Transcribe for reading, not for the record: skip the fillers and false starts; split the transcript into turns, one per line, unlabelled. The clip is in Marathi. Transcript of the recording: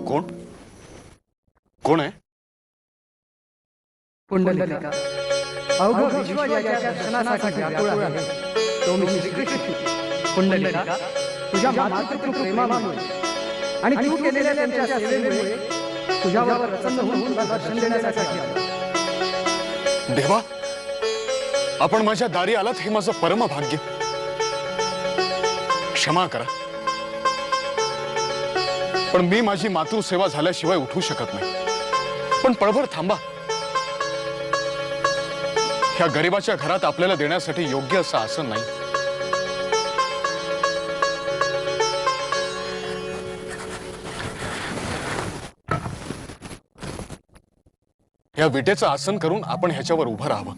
कोण कोण आहे?
पुंडलिका अवघ विश्व याच्या दर्शनासाठी व्याकुळ आहे. तो मी श्रीकृष्ण. पुंडलिका तुझ्या मातृत्व प्रेमामुळे आणि तू केलेल्या त्यांच्या सेवेमुळे तुझ्यावर प्रसन्न होऊन तुला दर्शन देण्यासाठी आलो.
देवा, आपण माझ्या दारी आलात हे माझं परम भाग्य. क्षमा करा, पण मी माझी मातृसेवा झाल्याशिवाय उठू शकत नाही. पण पळभर थांबा. ह्या गरिबाच्या घरात आपल्याला देण्यासाठी योग्य असं आसन नाही. या विटेचं आसन करून आपण ह्याच्यावर उभं राहावं.